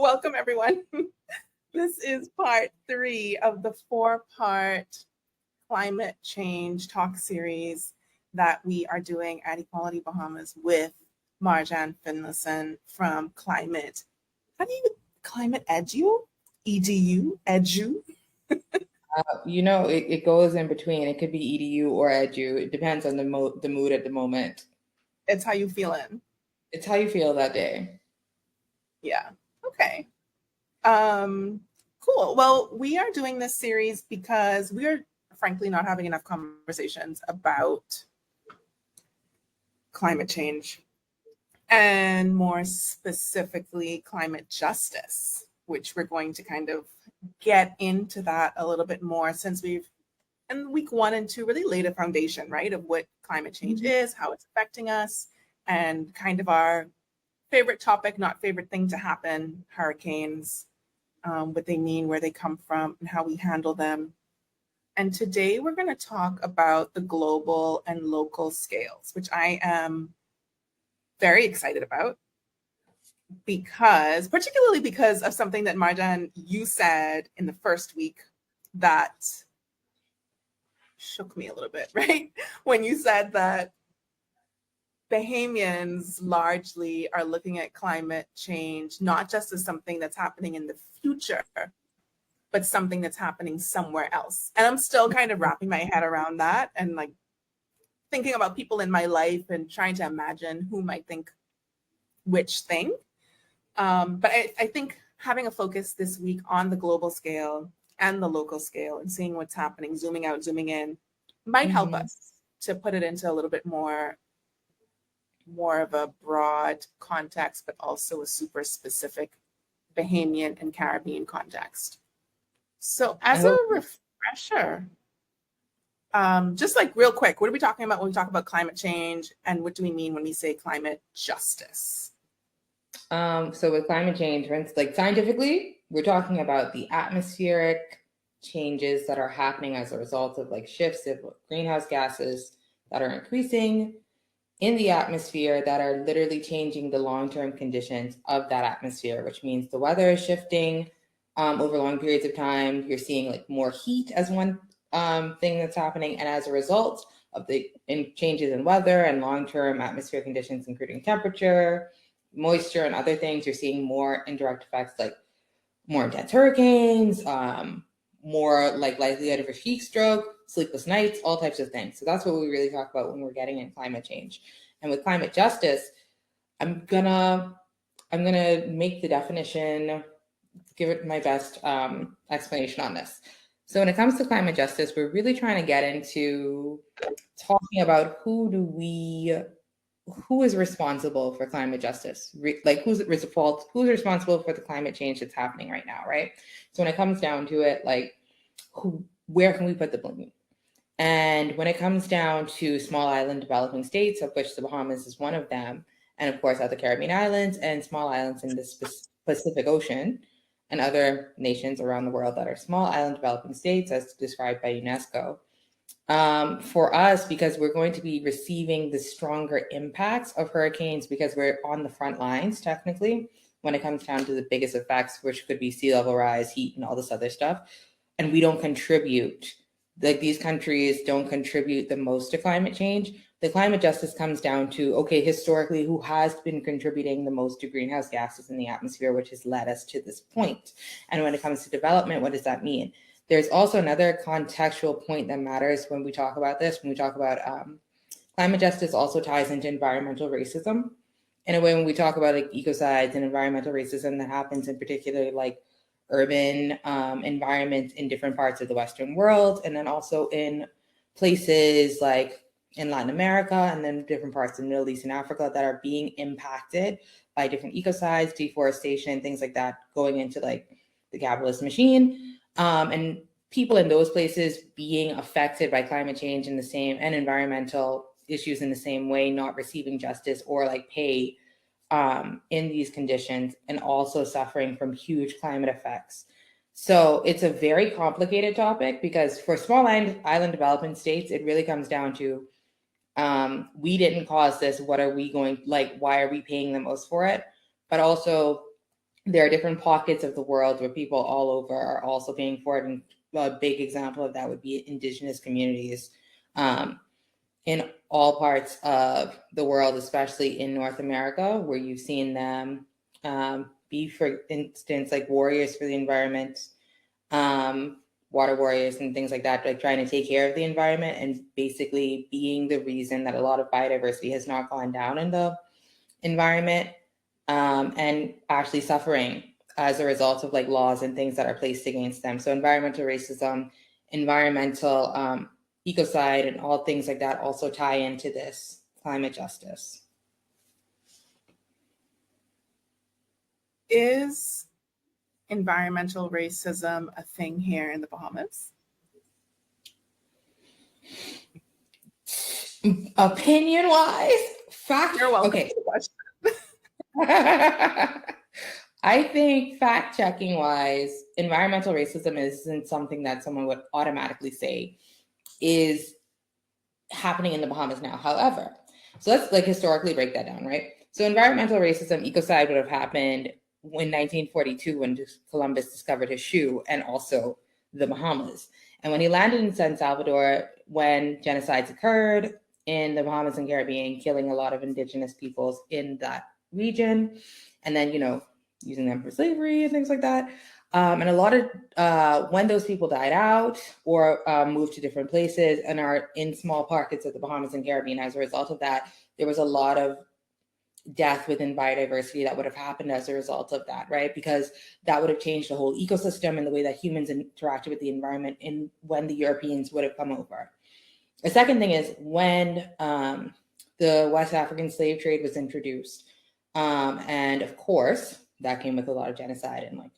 Welcome, everyone. This is part 3 of the 4-part climate change talk series that we are doing at Equality Bahamas with Marjan Finlayson from Climate. How do you climate edu? Edu? It goes in between. It could be EDU or edu. It depends on the mood at the moment. It's how you feeling. It's how you feel that day. Yeah. Okay. Cool. Well, we are doing this series because we are frankly not having enough conversations about climate change and more specifically climate justice, which we're going to kind of get into that a little bit more since we've in week 1 and 2 really laid a foundation, right, of what climate change is, how it's affecting us, and kind of our favorite topic, not favorite thing to happen, hurricanes, what they mean, where they come from, and how we handle them. And today we're going to talk about the global and local scales, which I am very excited about particularly because of something that Marjan, you said in the first week that shook me a little bit, right? When you said that Bahamians largely are looking at climate change not just as something that's happening in the future, but something that's happening somewhere else. And I'm still kind of wrapping my head around that and like thinking about people in my life and trying to imagine who might think which thing. But I think having a focus this week on the global scale and the local scale and seeing what's happening, zooming out, zooming in, might help us to put it into a little bit more of a broad context, but also a super specific Bahamian and Caribbean context. So as a refresher, just like real quick, what are we talking about when we talk about climate change, and what do we mean when we say climate justice? So with climate change, like scientifically, we're talking about the atmospheric changes that are happening as a result of like shifts of greenhouse gases that are increasing in the atmosphere that are literally changing the long-term conditions of that atmosphere, which means the weather is shifting over long periods of time. You're seeing like more heat as one thing that's happening. And as a result of the changes in weather and long-term atmosphere conditions, including temperature, moisture, and other things, you're seeing more indirect effects like more intense hurricanes, more like likelihood of a heat stroke, sleepless nights, all types of things. So that's what we really talk about when we're getting in climate change. And with climate justice, I'm gonna make the definition, give it my best explanation on this. So when it comes to climate justice, we're really trying to get into talking about who is responsible for climate justice, like who's responsible for the climate change that's happening right now, right? So when it comes down to it, like where can we put the blame? And when it comes down to small island developing states, of which the Bahamas is one of them, and of course other Caribbean islands and small islands in the Pacific Ocean and other nations around the world that are small island developing states as described by UNESCO, for us, because we're going to be receiving the stronger impacts of hurricanes because we're on the front lines, technically, when it comes down to the biggest effects, which could be sea level rise, heat, and all this other stuff. And we don't contribute, like these countries don't contribute the most to climate change. The climate justice comes down to, okay, historically, who has been contributing the most to greenhouse gases in the atmosphere, which has led us to this point. And when it comes to development, what does that mean? There's also another contextual point that matters when we talk about this. When we talk about climate justice, also ties into environmental racism. In a way, when we talk about like ecocides and environmental racism that happens in particular like urban environments in different parts of the Western world, and then also in places like in Latin America and then different parts of the Middle East and Africa that are being impacted by different ecocides, deforestation, things like that, going into like the capitalist machine. And people in those places being affected by climate change in the same and environmental issues in the same way, not receiving justice or like pay in these conditions, and also suffering from huge climate effects. So it's a very complicated topic because for small island development states, it really comes down to we didn't cause this. What are we going, like, why are we paying the most for it? But also there are different pockets of the world where people all over are also paying for it. And a big example of that would be indigenous communities in all parts of the world, especially in North America, where you've seen them be, for instance, like warriors for the environment, water warriors and things like that, like trying to take care of the environment and basically being the reason that a lot of biodiversity has not gone down in the environment, and actually suffering as a result of like laws and things that are placed against them. So environmental racism, environmental ecocide, and all things like that also tie into this climate justice. Is environmental racism a thing here in the Bahamas? Opinion wise, fact. You're welcome Okay. to question. I think fact checking wise, environmental racism isn't something that someone would automatically say is happening in the Bahamas now. However, so let's like historically break that down, right? So environmental racism, ecocide would have happened in 1942 when Columbus discovered his shoe, and also the Bahamas. And when he landed in San Salvador, when genocides occurred in the Bahamas and Caribbean, killing a lot of indigenous peoples in that region, and then, you know, using them for slavery and things like that. And a lot of when those people died out or moved to different places and are in small pockets of the Bahamas and Caribbean, as a result of that, there was a lot of death within biodiversity that would have happened as a result of that, right? Because that would have changed the whole ecosystem and the way that humans interacted with the environment in when the Europeans would have come over. The second thing is when the West African slave trade was introduced. And of course, that came with a lot of genocide and like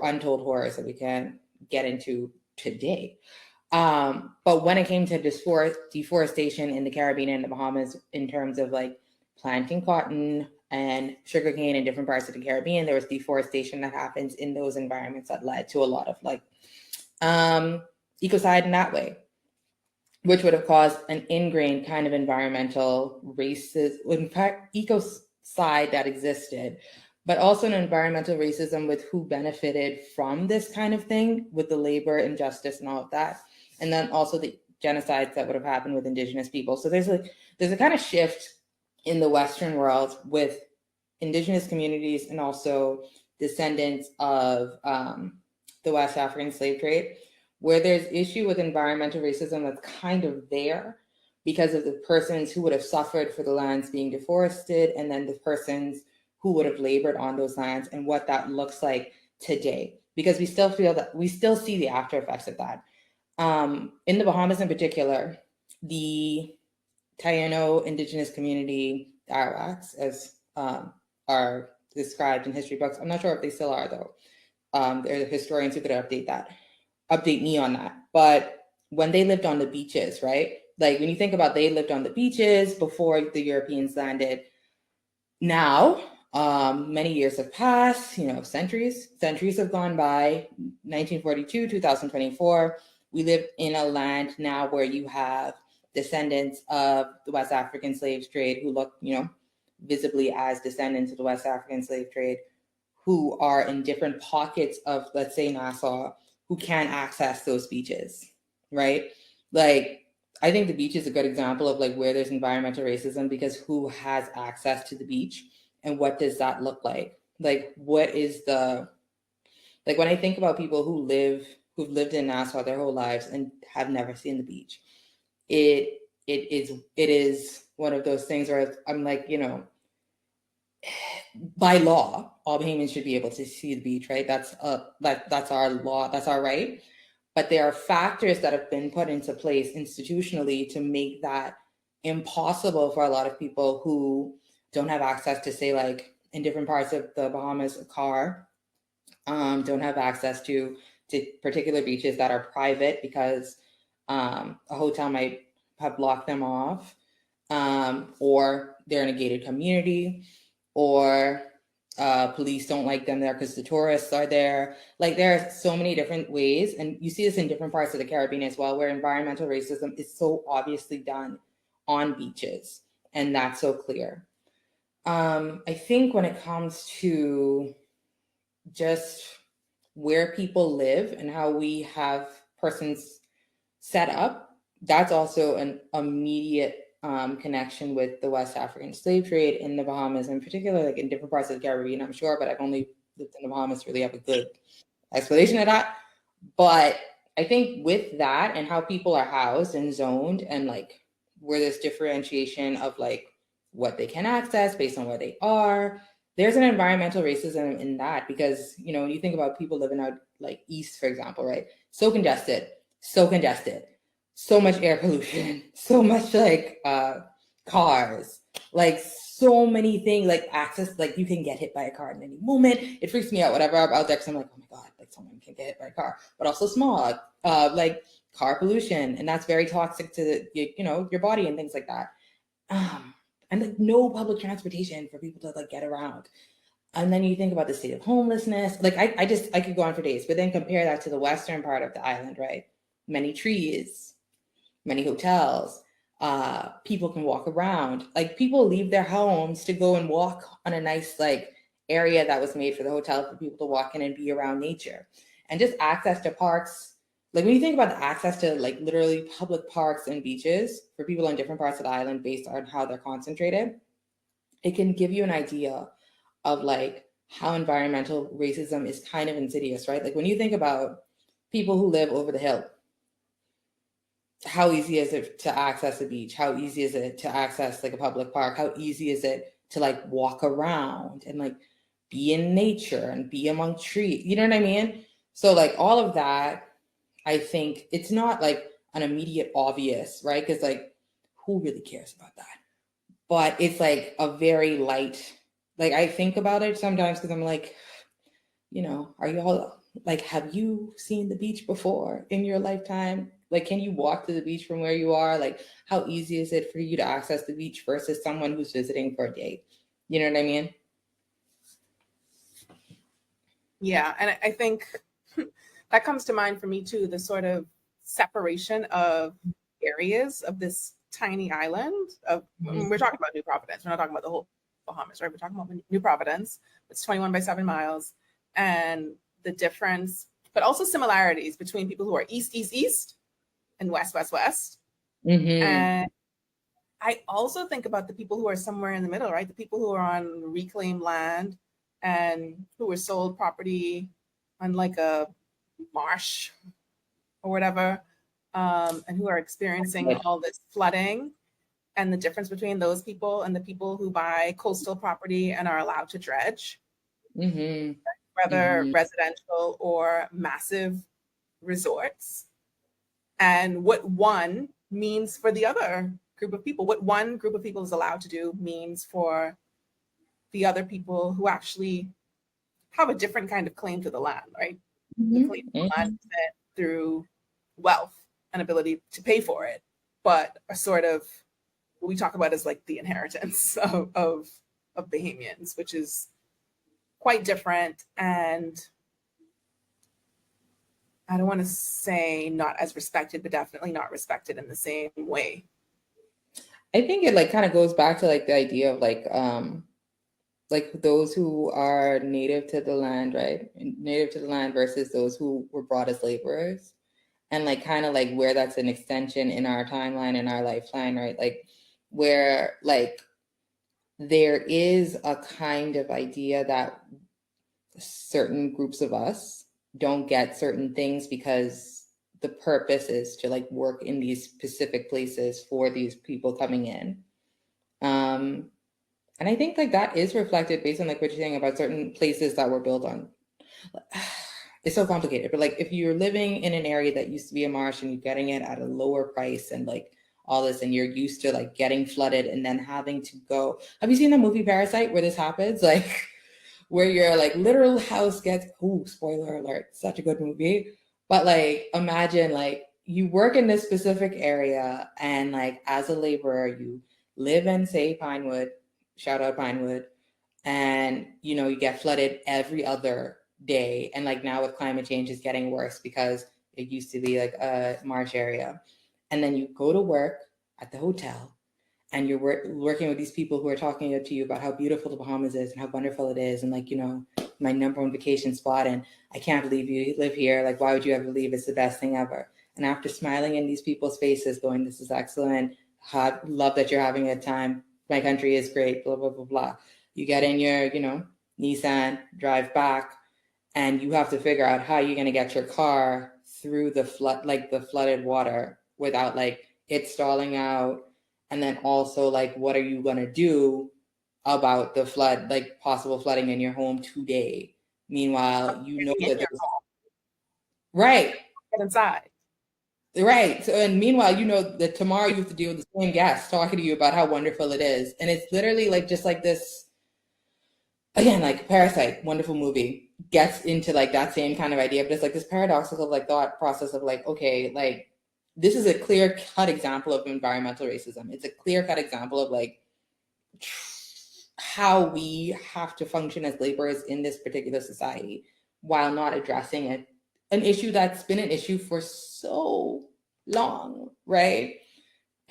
untold horrors that we can get into today. But when it came to deforestation in the Caribbean and the Bahamas, in terms of like planting cotton and sugarcane in different parts of the Caribbean, there was deforestation that happens in those environments that led to a lot of like ecocide in that way, which would have caused an ingrained kind of environmental racist, in fact, ecocide that existed, but also an environmental racism with who benefited from this kind of thing, with the labor injustice and all of that. And then also the genocides that would have happened with indigenous people. So there's a kind of shift in the Western world with indigenous communities and also descendants of the West African slave trade, where there's issue with environmental racism that's kind of there because of the persons who would have suffered for the lands being deforested, and then the persons who would have labored on those lands and what that looks like today. Because we still feel that we still see the after effects of that. In the Bahamas in particular, the Taino indigenous community, the Arawaks, as are described in history books. I'm not sure if they still are though. There are historians who could update me on that. But when they lived on the beaches, right? Like when you think about they lived on the beaches before the Europeans landed. Now, many years have passed, you know, centuries have gone by, 1942, 2024. We live in a land now where you have descendants of the West African slave trade who look, you know, visibly as descendants of the West African slave trade, who are in different pockets of, let's say, Nassau, who can access those beaches, right? Like, I think the beach is a good example of like where there's environmental racism, because who has access to the beach and what does that look like? Like, what is like when I think about people who've lived in Nassau their whole lives and have never seen the beach, it is one of those things where I'm like, you know, by law, all Bahamians should be able to see the beach, right? That's our law, that's our right. But there are factors that have been put into place institutionally to make that impossible for a lot of people who don't have access to, say, like in different parts of the Bahamas, a car, don't have access to particular beaches that are private because a hotel might have blocked them off, or they're in a gated community, or police don't like them there because the tourists are there. Like, there are so many different ways, and you see this in different parts of the Caribbean as well, where environmental racism is so obviously done on beaches, and that's so clear. I think when it comes to just where people live and how we have persons set up, that's also an immediate connection with the West African slave trade in the Bahamas, in particular, like in different parts of the Caribbean, I'm sure, but I've only lived in the Bahamas to really have a good explanation of that. But I think with that and how people are housed and zoned, and like where there's differentiation of like what they can access based on where they are, there's an environmental racism in that, because when you think about people living out like east, for example, right? So congested, so much air pollution, so much like cars, like so many things, like access, like you can get hit by a car at any moment. It freaks me out whenever I'm out there, because I'm like, oh my god, like someone can get hit by a car. But also smog, like car pollution, and that's very toxic to your body and things like that. And like no public transportation for people to like get around. And then you think about the state of homelessness. Like I could go on for days, but then compare that to the western part of the island, right? Many trees, many hotels. People can walk around. Like people leave their homes to go and walk on a nice like area that was made for the hotel for people to walk in and be around nature. And just access to parks. Like when you think about the access to like literally public parks and beaches for people in different parts of the island based on how they're concentrated, it can give you an idea of like how environmental racism is kind of insidious, right? Like when you think about people who live over the hill, how easy is it to access a beach? How easy is it to access like a public park? How easy is it to like walk around and like be in nature and be among trees? You know what I mean? So like all of that, I think it's not like an immediate obvious, right? Because like who really cares about that? But it's like a very light, like I think about it sometimes because I'm like, are you all like, have you seen the beach before in your lifetime? Like, can you walk to the beach from where you are? Like, how easy is it for you to access the beach versus someone who's visiting for a day? You know what I mean? Yeah, and I think that comes to mind for me too, the sort of separation of areas of this tiny island of Mm-hmm. we're talking about New Providence. We're not talking about the whole Bahamas, right? We're talking about New Providence. It's 21 by 7 miles, and the difference, but also similarities between people who are east and west. Mm-hmm. And I also think about the people who are somewhere in the middle, right? The people who are on reclaimed land and who were sold property on like a marsh or whatever, and who are experiencing all this flooding, and the difference between those people and the people who buy coastal property and are allowed to dredge, Mm-hmm. whether Mm-hmm. residential or massive resorts, and what one means for the other group of people, what one group of people is allowed to do means for the other people who actually have a different kind of claim to the land, right? The claim to the land Mm-hmm. is through wealth and ability to pay for it, but a sort of what we talk about as like the inheritance of Bahamians, which is quite different, and I don't want to say not as respected, but definitely not respected in the same way. I think it like kind of goes back to like the idea of like those who are native to the land, right? Native to the land versus those who were brought as laborers. And like kind of like where that's an extension in our timeline, in our lifeline, right? Like where like there is a kind of idea that certain groups of us don't get certain things because the purpose is to like work in these specific places for these people coming in. Um, and I think like that is reflected based on like what you're saying about certain places that were built on. It's so complicated, but like if you're living in an area that used to be a marsh and you're getting it at a lower price and like all this, and you're used to like getting flooded and then having to go. Have you seen the movie Parasite where this happens? Like where your like literal house gets, oh, spoiler alert, such a good movie. But like imagine like you work in this specific area and like as a laborer, you live in say Pinewood, shout out Pinewood, and you get flooded every other day, and like now with climate change is getting worse because it used to be like a marsh area, and then you go to work at the hotel and you're working with these people who are talking to you about how beautiful the Bahamas is and how wonderful it is, and like, you know, my number one vacation spot, and I can't believe you live here. Like, why would you ever leave? It's the best thing ever. And after smiling in these people's faces, going, "This is excellent. Love that you're having a good time. My country is great." Blah blah blah blah. You get in your, you know, Nissan, drive back, and you have to figure out how you're going to get your car through the flood, like the flooded water, without like it stalling out. And then also, like, what are you going to do about the flood, like possible flooding in your home today? Meanwhile, you know that there's right, Get inside. right. So, and meanwhile, you know that tomorrow you have to deal with the same guest talking to you about how wonderful it is, and it's literally like just like this. Again, like Parasite, wonderful movie, gets into like that same kind of idea, but it's like this paradoxical like thought process of like, okay, like this is a clear cut example of environmental racism. It's a clear cut example of like how we have to function as laborers in this particular society while not addressing an issue that's been an issue for so long, right?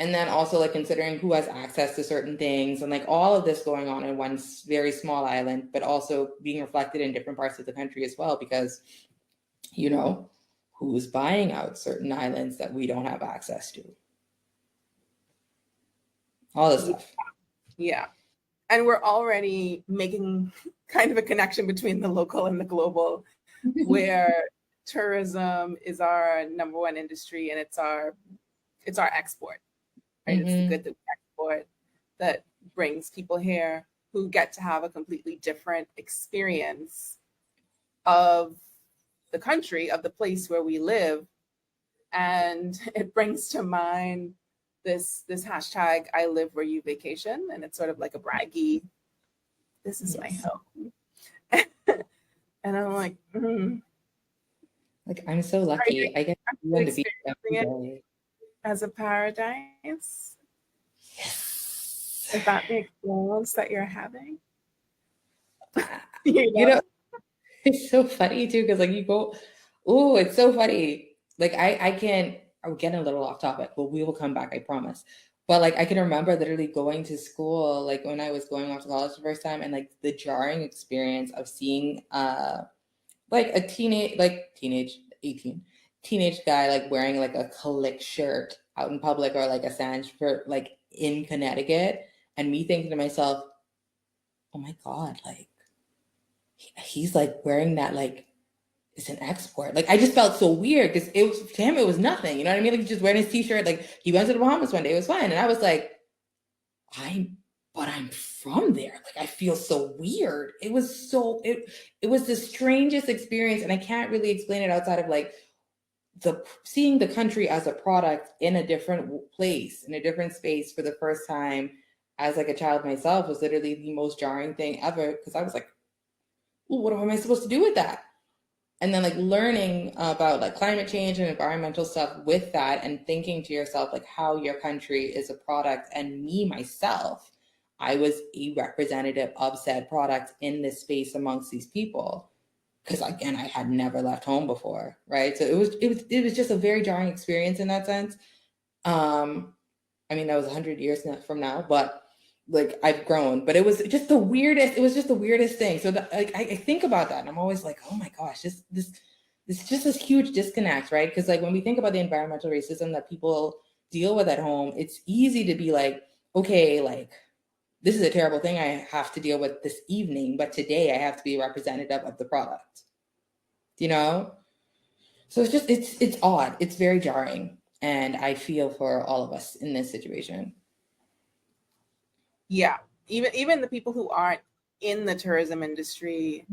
And then also like considering who has access to certain things, and like all of this going on in one very small island, but also being reflected in different parts of the country as well, because, you know, who's buying out certain islands that we don't have access to? All this stuff. Yeah. And we're already making kind of a connection between the local and the global, where tourism is our number one industry, and it's our export, right? It's the good that we export that brings people here who get to have a completely different experience of the country, of the place where we live. And it brings to mind this hashtag, I live where you vacation, and it's sort of like a braggy, this is my home. And I'm like, like, I'm so lucky. I get to be on the beach every day as a paradise. Yes. Is that the experience that you're having? You know, it's so funny too, because like you go, oh, it's so funny. Like I can't, I'm getting a little off topic, but we will come back, I promise. But like I can remember literally going to school, like when I was going off to college the first time, and like the jarring experience of seeing like a teenage 18 teenage guy like wearing like a click shirt out in public, or like a sand shirt like in Connecticut, and me thinking to myself, oh my God, like he's like wearing that, like it's an export. Like I just felt so weird because it was, to him it was nothing. You know what I mean? Like he's just wearing his t-shirt. Like he went to the Bahamas one day, it was fine. And I was like, I'm from there. Like I feel so weird. It was so it was the strangest experience, and I can't really explain it outside of like the seeing the country as a product in a different place, in a different space for the first time as like a child myself was literally the most jarring thing ever, because I was like, well, what am I supposed to do with that? And then like learning about like climate change and environmental stuff with that, and thinking to yourself like how your country is a product, and me myself, I was a representative of said product in this space amongst these people, because again I had never left home before, right? So it was just a very jarring experience in that sense. I mean that was 100 years from now, but like I've grown, but it was just the weirdest thing. So that, like I think about that and I'm always like, oh my gosh, this just this huge disconnect, right? Because like when we think about the environmental racism that people deal with at home, it's easy to be like, okay, like this is a terrible thing I have to deal with this evening, but today I have to be a representative of the product, you know? So it's just it's odd, it's very jarring, and I feel for all of us in this situation. Yeah, even the people who aren't in the tourism industry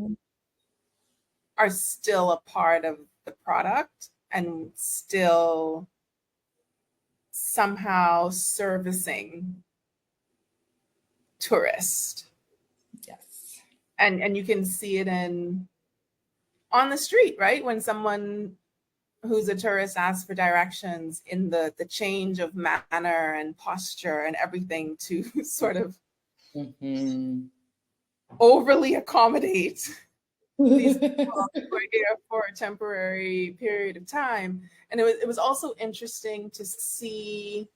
are still a part of the product and still somehow servicing tourists. Yes. And you can see it on the street, right? When someone who's a tourist asks for directions, in the change of manner and posture and everything to sort of overly accommodate these people who are here for a temporary period of time. And it was also interesting to see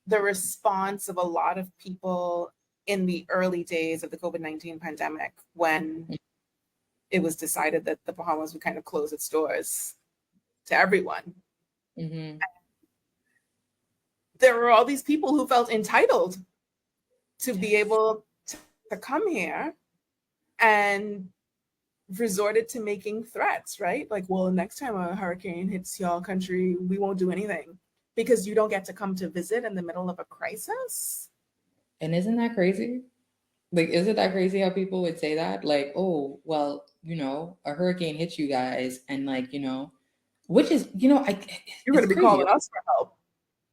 the response of a lot of people in the early days of the COVID-19 pandemic, when it was decided that the Bahamas would kind of close its doors to everyone. Mm-hmm. There were all these people who felt entitled to be able to come here and resorted to making threats, right? Like, well, next time a hurricane hits y'all country, we won't do anything because you don't get to come to visit in the middle of a crisis. And isn't that crazy? Like, isn't that crazy how people would say that? Like, oh, well, a hurricane hits you guys, and like, which is, You're going it's to be crazy. calling us for help.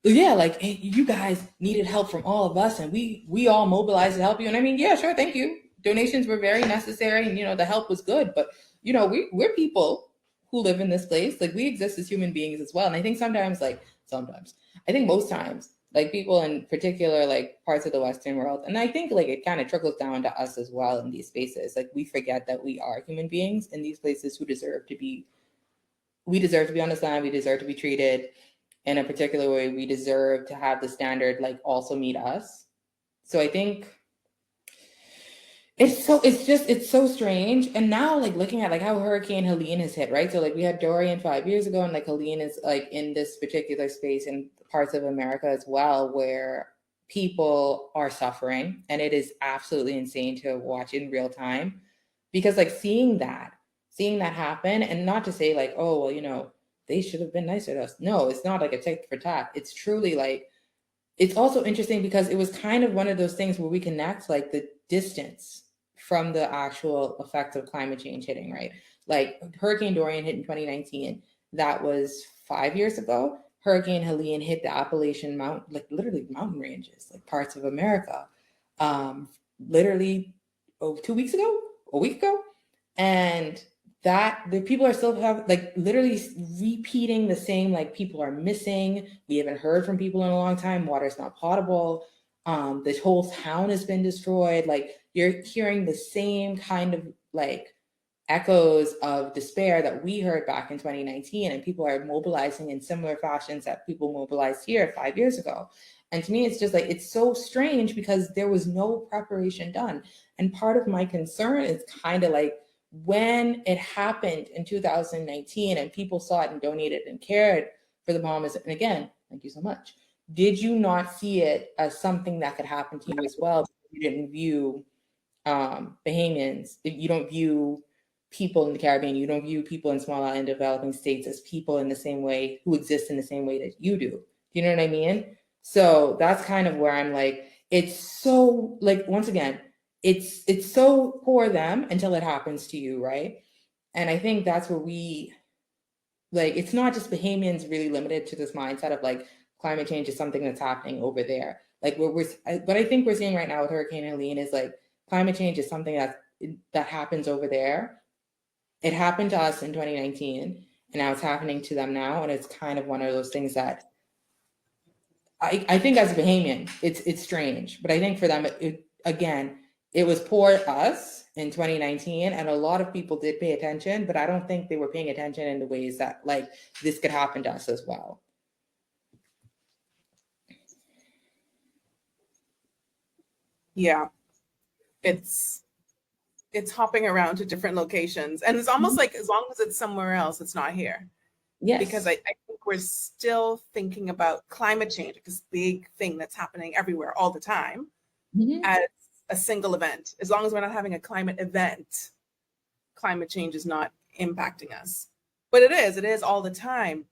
Yeah, like, hey, you guys needed help from all of us, and we all mobilized to help you. And I mean, yeah, sure, thank you. Donations were very necessary, and the help was good. But we're people who live in this place. Like, we exist as human beings as well. And I think sometimes, I think most times, like, people in particular, like parts of the Western world, and I think like it kind of trickles down to us as well in these spaces. Like, we forget that we are human beings in these places who deserve to be. We deserve to be on this land. We deserve to be treated in a particular way. We deserve to have the standard like also meet us. So I think it's so strange. And now like looking at like how Hurricane Helene has hit, right? So like we had Dorian 5 years ago, and like Helene is like in this particular space in parts of America as well, where people are suffering, and it is absolutely insane to watch in real time. Because like seeing that happen, and not to say like, oh well, they should have been nicer to us. No, it's not like a tit for tat. It's truly like, it's also interesting because it was kind of one of those things where we connect like the distance from the actual effects of climate change hitting, right? Like Hurricane Dorian hit in 2019. That was 5 years ago. Hurricane Helene hit the Appalachian Mountain, like literally mountain ranges, like parts of America, literally 2 weeks ago, a week ago. And that the people are still like literally repeating the same, like people are missing. We haven't heard from people in a long time. Water's not potable. This whole town has been destroyed. Like you're hearing the same kind of like echoes of despair that we heard back in 2019, and people are mobilizing in similar fashions that people mobilized here 5 years ago. And to me, it's just like, it's so strange because there was no preparation done. And part of my concern is kind of like, when it happened in 2019 and people saw it and donated and cared for the Bahamas, and again, thank you so much, did you not see it as something that could happen to you as well? You didn't view Bahamians, you don't view people in the Caribbean, you don't view people in small island developing states as people in the same way, who exist in the same way that you do. Do you know what I mean? So that's kind of where I'm like, it's so like, once again, it's so for them until it happens to you, right? And I think that's where we like, it's not just Bahamians really limited to this mindset of like climate change is something that's happening over there. Like what I think we're seeing right now with Hurricane Helene is like, climate change is something that happens over there. It happened to us in 2019, and now it's happening to them now, and it's kind of one of those things that I think as a Bahamian, it's strange, but I think for them, again, it was for us in 2019, and a lot of people did pay attention, but I don't think they were paying attention in the ways that like this could happen to us as well. Yeah, it's hopping around to different locations, and it's almost like as long as it's somewhere else, it's not here. Yes. Because I think we're still thinking about climate change, this big thing that's happening everywhere all the time, as a single event. As long as we're not having a climate event, climate change is not impacting us. But it is all the time.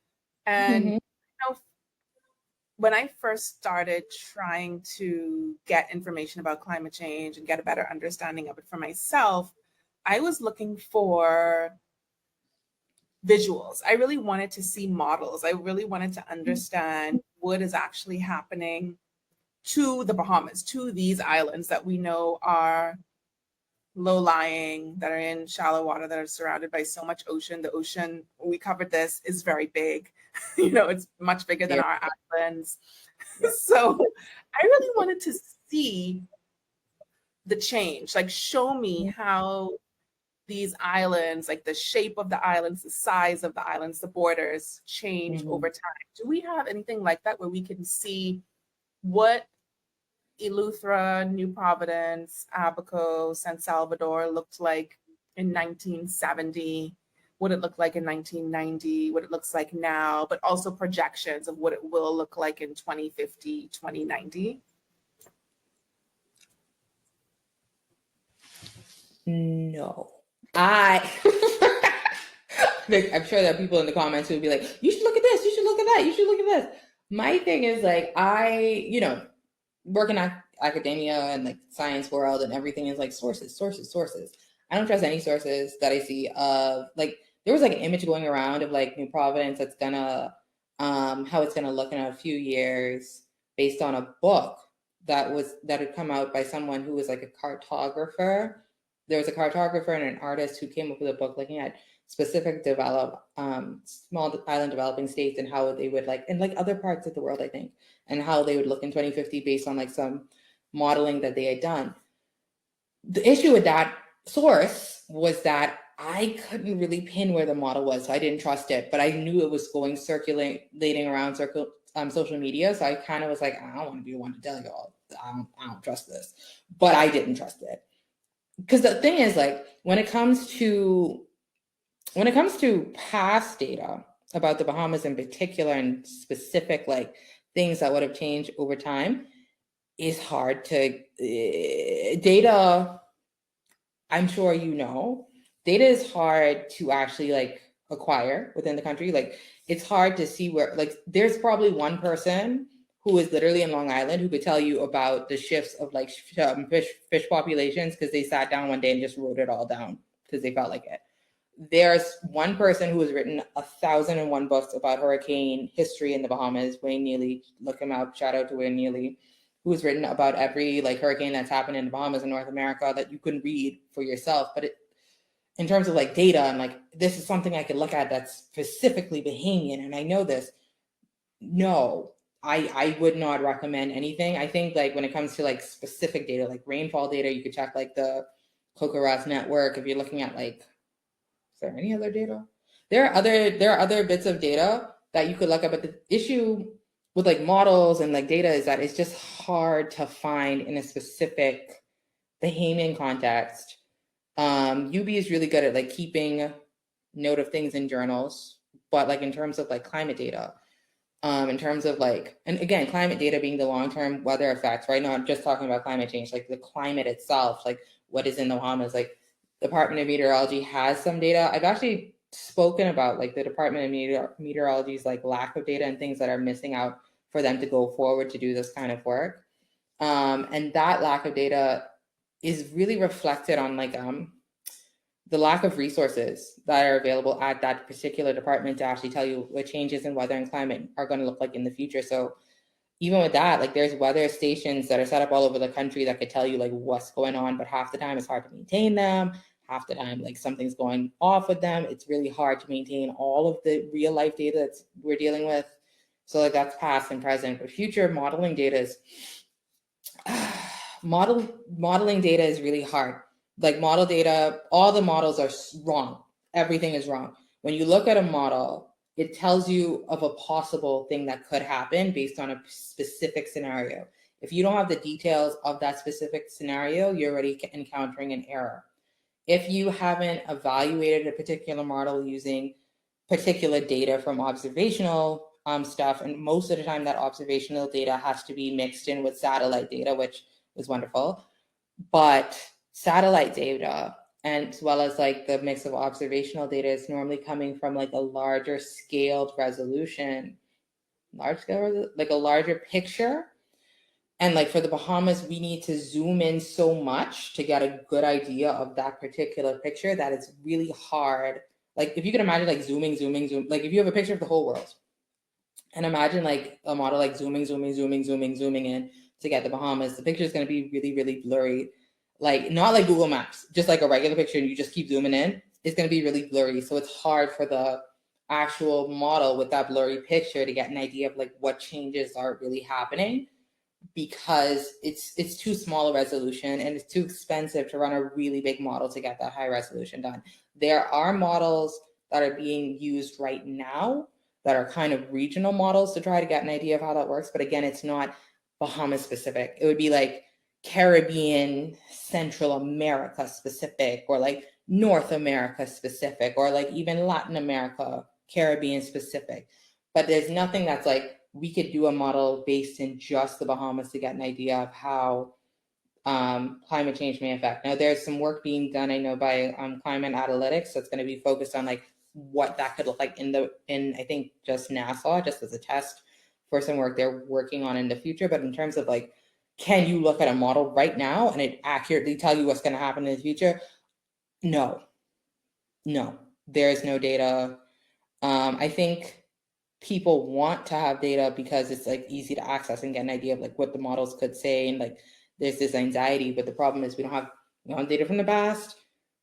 And when I first started trying to get information about climate change and get a better understanding of it for myself, I was looking for visuals. I really wanted to see models. I really wanted to understand what is actually happening to the Bahamas, to these islands that we know are low-lying, that are in shallow water, that are surrounded by so much ocean. The ocean, we covered this, is very big. It's much bigger than our islands. So I really wanted to see the change, like show me how these islands, like the shape of the islands, the size of the islands, the borders change over time. Do we have anything like that where we can see what Eleuthera, New Providence, Abaco, San Salvador looked like in 1970, what it looked like in 1990, what it looks like now, but also projections of what it will look like in 2050, 2090? No. I'm sure there are people in the comments who would be like, you should look at this, you should look at that, you should look at this. My thing is like, work in academia and like science world and everything is like sources. I don't trust any sources that I see of like, there was like an image going around of like New Providence that's gonna, how it's gonna look in a few years based on a book that had come out by someone who was like a cartographer. There was a cartographer and an artist who came up with a book looking at specific small island developing states and how they would like in like other parts of the world, I think, and how they would look in 2050 based on like some modeling that they had done. The issue with that source was that I couldn't really pin where the model was, so I didn't trust it, but I knew it was going circulating around social media, so I kind of was like, I don't want to be the one to tell y'all, I don't trust this, but I didn't trust it. Because the thing is, like, when it comes to past data about the Bahamas in particular and specific like things that would have changed over time, is hard to data. I'm sure data is hard to actually like acquire within the country. Like it's hard to see where like there's probably one person who is literally in Long Island who could tell you about the shifts of like fish populations because they sat down one day and just wrote it all down because they felt like it. There's one person who has written 1,001 books about hurricane history in the Bahamas, Wayne Neely. Look him up. Shout out to Wayne Neely, who has written about every like hurricane that's happened in the Bahamas and North America that you can read for yourself. But in terms of like data and like this is something I could look at that's specifically Bahamian, and I know this. No, I would not recommend anything. I think like when it comes to like specific data, like rainfall data, you could check like the COCORAS network. If you're looking at like, is there any other data? There are other bits of data that you could look at, but the issue with like models and like data is that it's just hard to find in a specific Bahamian context. UB is really good at like keeping note of things in journals, but like in terms of like climate data, in terms of like, and again, climate data being the long-term weather effects, right? Not just talking about climate change, like the climate itself, like what is in the Bahamas, like Department of Meteorology has some data. I've actually spoken about like the Department of Meteorology's like lack of data and things that are missing out for them to go forward to do this kind of work. And that lack of data is really reflected on like the lack of resources that are available at that particular department to actually tell you what changes in weather and climate are going to look like in the future. So even with that, like there's weather stations that are set up all over the country that could tell you like what's going on, but half the time it's hard to maintain them. Half the time, like something's going off with them. It's really hard to maintain all of the real life data that we're dealing with. So like that's past and present, but future modeling data is modeling data is really hard. Like model data, all the models are wrong. Everything is wrong. When you look at a model, it tells you of a possible thing that could happen based on a specific scenario. If you don't have the details of that specific scenario, you're already encountering an error. If you haven't evaluated a particular model using particular data from observational stuff, and most of the time that observational data has to be mixed in with satellite data, which is wonderful, but satellite data and as well as like the mix of observational data is normally coming from like a larger scaled resolution, like a larger picture. And like for the Bahamas, we need to zoom in so much to get a good idea of that particular picture that it's really hard. Like if you can imagine like zooming, like if you have a picture of the whole world and imagine like a model like zooming in to get the Bahamas, the picture is going to be really, really blurry. Like not like Google Maps, just like a regular picture and you just keep zooming in, it's going to be really blurry. So it's hard for the actual model with that blurry picture to get an idea of like what changes are really happening, because it's too small a resolution and it's too expensive to run a really big model to get that high resolution done. There are models that are being used right now that are kind of regional models to try to get an idea of how that works. But again, it's not Bahamas specific. It would be like Caribbean, Central America specific, or like North America specific, or like even Latin America, Caribbean specific. But there's nothing that's like, we could do a model based in just the Bahamas to get an idea of how climate change may affect. Now, there's some work being done, I know, by Climate Analytics that's going to be focused on like what that could look like in I think just NASA, just as a test for some work they're working on in the future. But in terms of like, can you look at a model right now and it accurately tell you what's going to happen in the future? No, there's no data. I think people want to have data because it's like easy to access and get an idea of like what the models could say, and like there's this anxiety. But the problem is we don't have data from the past.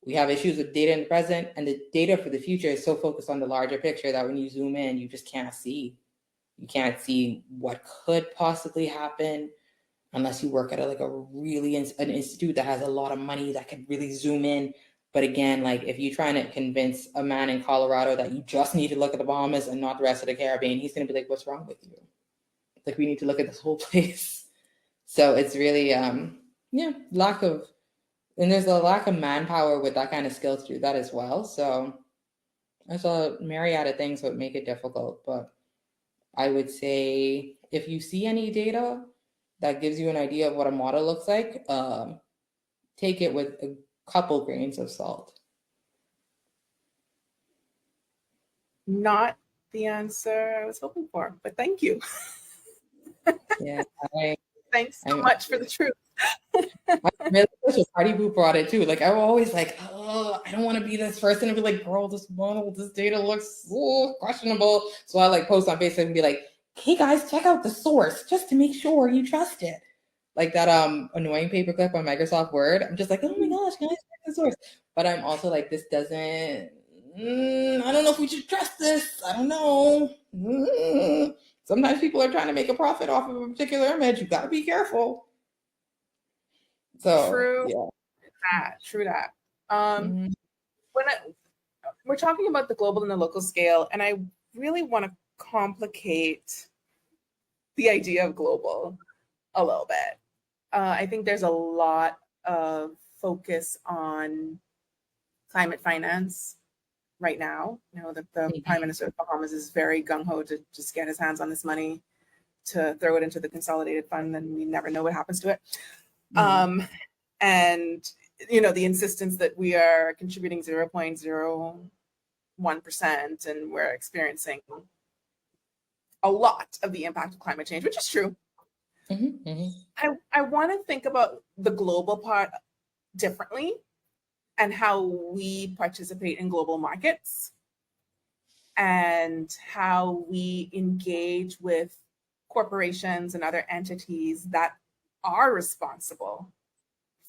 We have issues with data in the present, and the data for the future is so focused on the larger picture that when you zoom in, you just can't see. You can't see what could possibly happen unless you work at an institute that has a lot of money that could really zoom in. But again, like if you're trying to convince a man in Colorado that you just need to look at the Bahamas and not the rest of the Caribbean, he's going to be like, what's wrong with you? Like, we need to look at this whole place. So it's really, and there's a lack of manpower with that kind of skill to do that as well. So there's a myriad of things that would make it difficult. But I would say if you see any data that gives you an idea of what a model looks like, take it with a couple grains of salt. Not the answer I was hoping for, but thank you. Yeah. Thanks so much for the truth. I'm really wish Party Boo brought it too. Like, I'm always like, oh, I don't want to be this person and be like, girl, this model, this data looks so questionable. So I like post on Facebook and be like, hey guys, check out the source just to make sure you trust it. Like that annoying paperclip on Microsoft Word. I'm just like, oh my gosh, guys, check the source. But I'm also like, this doesn't, I don't know if we should trust this. I don't know. Sometimes people are trying to make a profit off of a particular image. You gotta be careful. So True yeah. that. When we're talking about the global and the local scale, and I really want to complicate the idea of global a little bit. I think there's a lot of focus on climate finance right now. You know, that the Prime Minister of Bahamas is very gung-ho to just get his hands on this money to throw it into the consolidated fund, and we never know what happens to it. And you know, the insistence that we are contributing 0.01% and we're experiencing a lot of the impact of climate change, which is true. I want to think about the global part differently and how we participate in global markets and how we engage with corporations and other entities that are responsible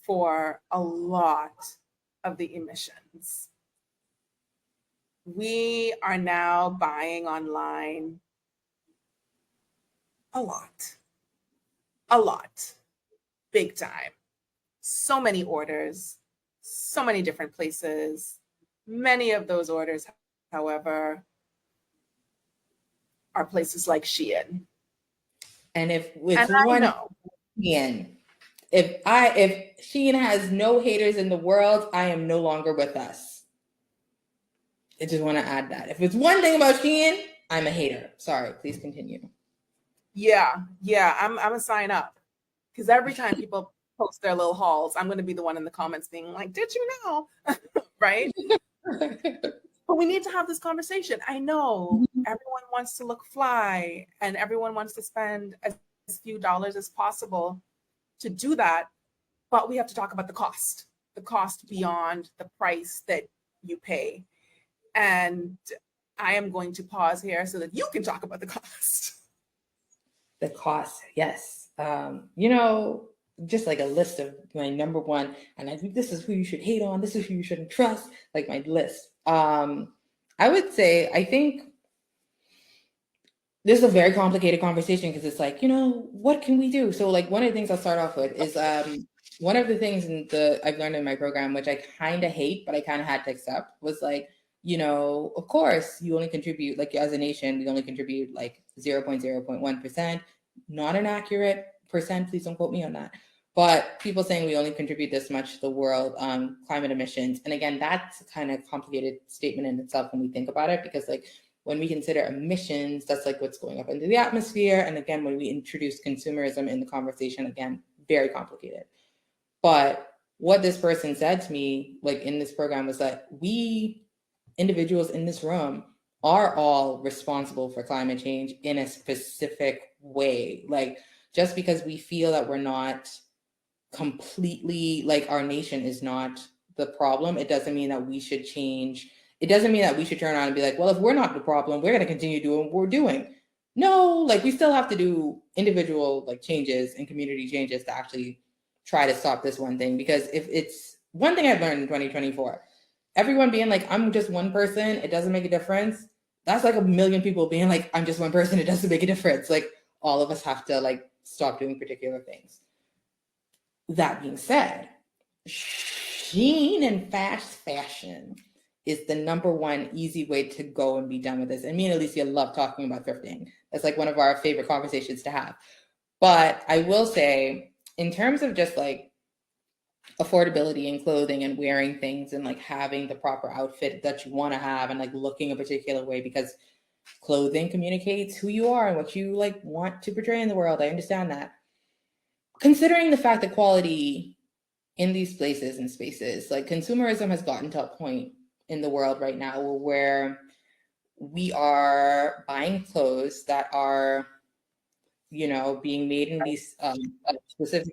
for a lot of the emissions. We are now buying online a lot, big time. So many orders, so many different places. Many of those orders, however, are places like Shein. And if Shein has no haters in the world, I am no longer with us. I just want to add that. If it's one thing about Shein, I'm a hater. Sorry, please continue. Yeah, I'm a sign up, because every time people post their little hauls, I'm going to be the one in the comments being like, "Did you know?" Right? But we need to have this conversation. I know everyone wants to look fly, and everyone wants to spend as few dollars as possible to do that, but we have to talk about the cost beyond the price that you pay. And I am going to pause here so that you can talk about the cost. The cost, yes. You know, just like a list of my number one, and I think this is who you should hate on, this is who you shouldn't trust, like my list. I would say, I think this is a very complicated conversation because it's like, you know, what can we do? So like one of the things I'll start off with is one of the things I've learned in my program, which I kind of hate, but I kind of had to accept, was like, you know, of course you only contribute, like as a nation, we only contribute like 0.1%, not an accurate percent, please don't quote me on that. But people saying we only contribute this much to the world climate emissions. And again, that's a kind of complicated statement in itself when we think about it, because like when we consider emissions, that's like what's going up into the atmosphere. And again, when we introduce consumerism in the conversation, again, very complicated. But what this person said to me, like in this program, was that we individuals in this room are all responsible for climate change in a specific way. Like just because we feel that we're not completely, like our nation is not the problem, it doesn't mean that we should change. It doesn't mean that we should turn around and be like, well, if we're not the problem, we're going to continue doing what we're doing. No, like we still have to do individual like changes and community changes to actually try to stop this one thing. Because if it's one thing I've learned in 2024, everyone being like, I'm just one person, it doesn't make a difference. That's like a million people being like, I'm just one person, it doesn't make a difference. Like all of us have to like stop doing particular things. That being said, Sheen and fast fashion is the number one easy way to go and be done with this. And me and Alicia love talking about thrifting. That's like one of our favorite conversations to have. But I will say, in terms of just like affordability in clothing and wearing things and like having the proper outfit that you want to have and like looking a particular way, because clothing communicates who you are and what you like want to portray in the world. I understand that. Considering the fact that quality in these places and spaces, like consumerism has gotten to a point in the world right now where we are buying clothes that are, you know, being made in these specific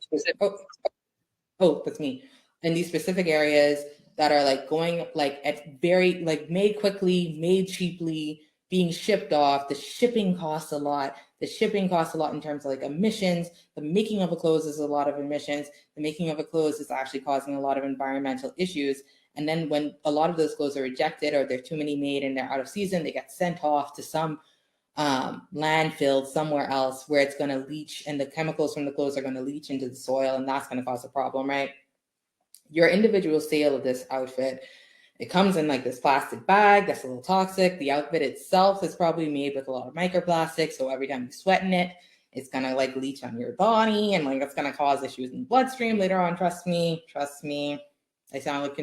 that's me, in these specific areas that are like going like at very like made quickly, made cheaply, being shipped off. The shipping costs a lot. The shipping costs a lot in terms of like emissions. The making of a clothes is a lot of emissions. The making of a clothes is actually causing a lot of environmental issues. And then when a lot of those clothes are rejected or there are too many made and they're out of season, they get sent off to some landfill somewhere else where it's going to leach, and the chemicals from the clothes are going to leach into the soil, and that's going to cause a problem, right? Your individual sale of this outfit, it comes in like this plastic bag that's a little toxic. The outfit itself is probably made with a lot of microplastics, so every time you sweat in it, it's going to like leach on your body, and like it's going to cause issues in the bloodstream later on. Trust me. I sound like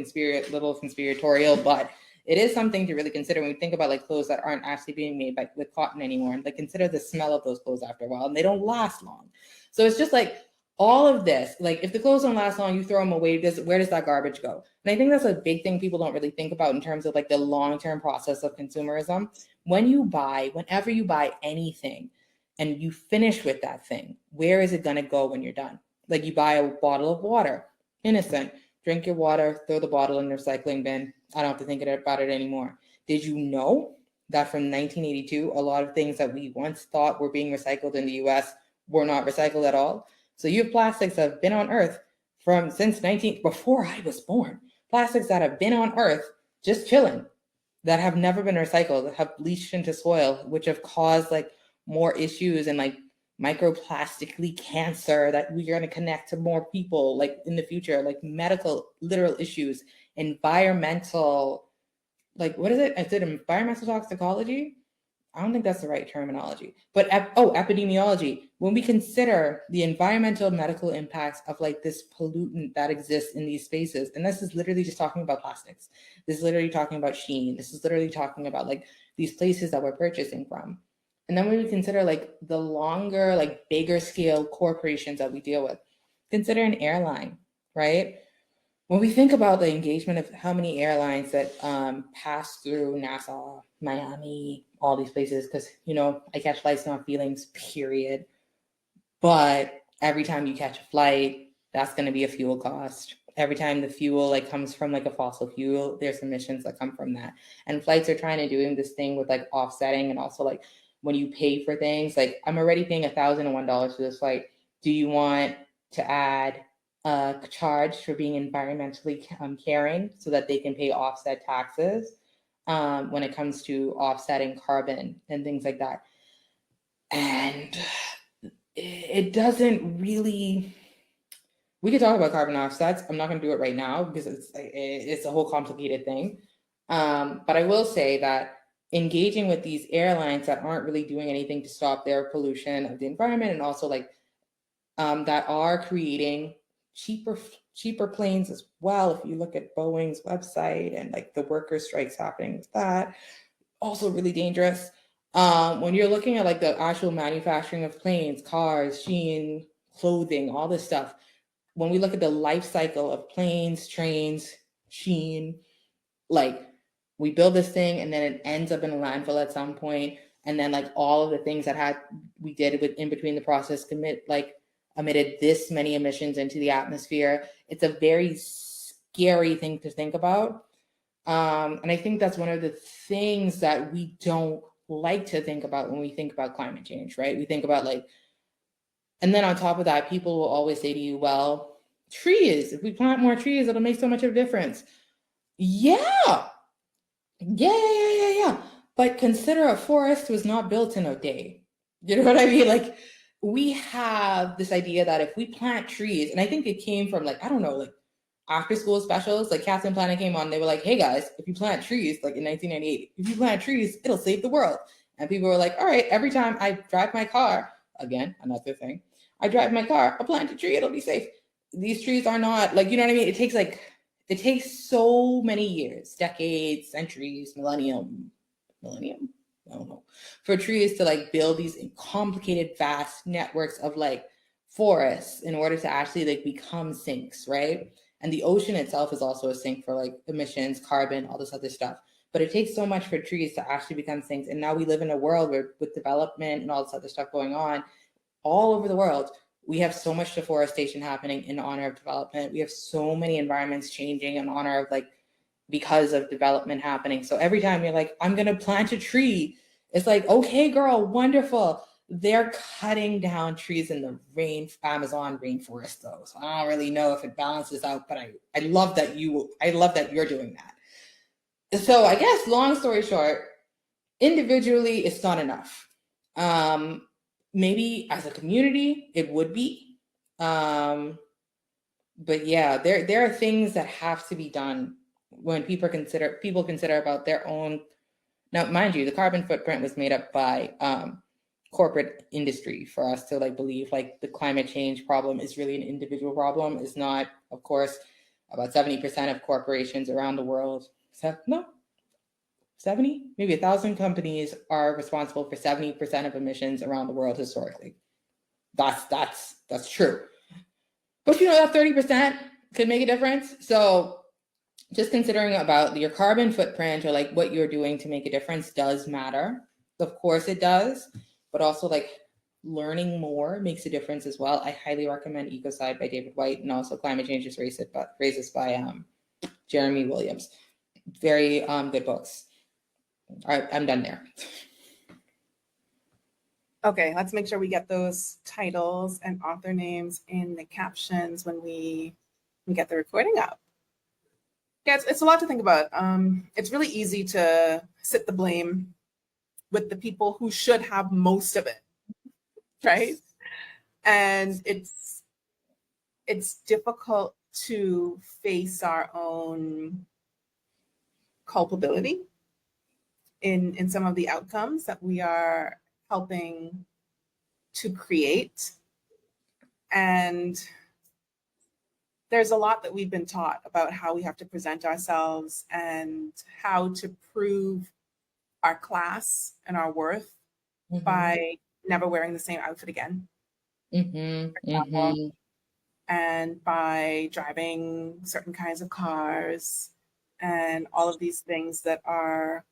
little conspiratorial, but it is something to really consider when we think about like clothes that aren't actually being made with cotton anymore. And like consider the smell of those clothes after a while, and they don't last long. So it's just like all of this, like if the clothes don't last long, you throw them away. Where does that garbage go? And I think that's a big thing people don't really think about in terms of like the long-term process of consumerism. Whenever you buy anything and you finish with that thing, where is it going to go when you're done? Like you buy a bottle of water, innocent. Drink your water, throw the bottle in the recycling bin. I don't have to think about it anymore. Did you know that from 1982, a lot of things that we once thought were being recycled in the US were not recycled at all? So you have plastics that have been on Earth before I was born. Plastics that have been on Earth just chilling, that have never been recycled, that have leached into soil, which have caused like more issues and like microplastically cancer that we're going to connect to more people like in the future, like medical literal issues, environmental, like what is it? Is it environmental toxicology? I don't think that's the right terminology, but epidemiology. When we consider the environmental medical impacts of like this pollutant that exists in these spaces, and this is literally just talking about plastics. This is literally talking about Shein. This is literally talking about like these places that we're purchasing from. And then when we consider like the longer, like bigger scale corporations that we deal with, consider an airline, right? When we think about the engagement of how many airlines that pass through Nassau, Miami, all these places, because, you know, I catch flights, not feelings, period. But every time you catch a flight, that's going to be a fuel cost. Every time the fuel like comes from like a fossil fuel, there's emissions that come from that. And flights are trying to do this thing with like offsetting, and also like when you pay for things, like I'm already paying $1,001 for this flight. Do you want to add a charge for being environmentally caring so that they can pay offset taxes when it comes to offsetting carbon and things like that? And it doesn't really, we could talk about carbon offsets. I'm not going to do it right now because it's a whole complicated thing. But I will say that engaging with these airlines that aren't really doing anything to stop their pollution of the environment, and also like that are creating cheaper planes as well. If you look at Boeing's website and like the worker strikes happening with that, also really dangerous. When you're looking at like the actual manufacturing of planes, cars, Shein, clothing, all this stuff, when we look at the life cycle of planes, trains, Shein, like we build this thing and then it ends up in a landfill at some point, and then like all of the things that we did with in between the process emitted this many emissions into the atmosphere. It's a very scary thing to think about. And I think that's one of the things that we don't like to think about when we think about climate change, right? We think about like, and then on top of that, people will always say to you, well, trees, if we plant more trees, it'll make so much of a difference. Yeah. But consider a forest was not built in a day. You know what I mean? Like we have this idea that if we plant trees, and I think it came from like, I don't know, like after school specials, like Captain Planet came on, they were like, hey guys, if you plant trees, like in 1998, if you plant trees, it'll save the world. And people were like, all right, every time I drive my car, again, another thing, I drive my car, I'll plant a tree, it'll be safe. These trees are not like, you know what I mean? It takes so many years, decades, centuries, millennium, I don't know, for trees to like build these complicated, vast networks of like forests in order to actually like become sinks, right? And the ocean itself is also a sink for like emissions, carbon, all this other stuff. But it takes so much for trees to actually become sinks. And now we live in a world where with development and all this other stuff going on all over the world, we have so much deforestation happening in honor of development. We have so many environments changing in honor of like, because of development happening. So every time you're like, I'm going to plant a tree, it's like, okay, girl, wonderful. They're cutting down trees in the Amazon rainforest though. So I don't really know if it balances out, but I love that you're doing that. So I guess long story short, individually, it's not enough. Maybe as a community, it would be. But yeah, there are things that have to be done when people consider about their own. Now, mind you, the carbon footprint was made up by corporate industry for us to like believe like the climate change problem is really an individual problem. Is not, of course, about 70% of corporations around the world. 70, maybe 1,000 companies are responsible for 70% of emissions around the world historically. That's true. But you know that 30% could make a difference. So just considering about your carbon footprint or like what you're doing to make a difference does matter. Of course it does, but also like learning more makes a difference as well. I highly recommend Ecocide by David White and also Climate Change is Racist by Jeremy Williams. Very good books. All right, I'm done there. Okay, let's make sure we get those titles and author names in the captions when we get the recording up. Yeah, it's a lot to think about. It's really easy to sit the blame with the people who should have most of it, right? And it's difficult to face our own culpability in some of the outcomes that we are helping to create. And there's a lot that we've been taught about how we have to present ourselves and how to prove our class and our worth by never wearing the same outfit again. And by driving certain kinds of cars and all of these things that are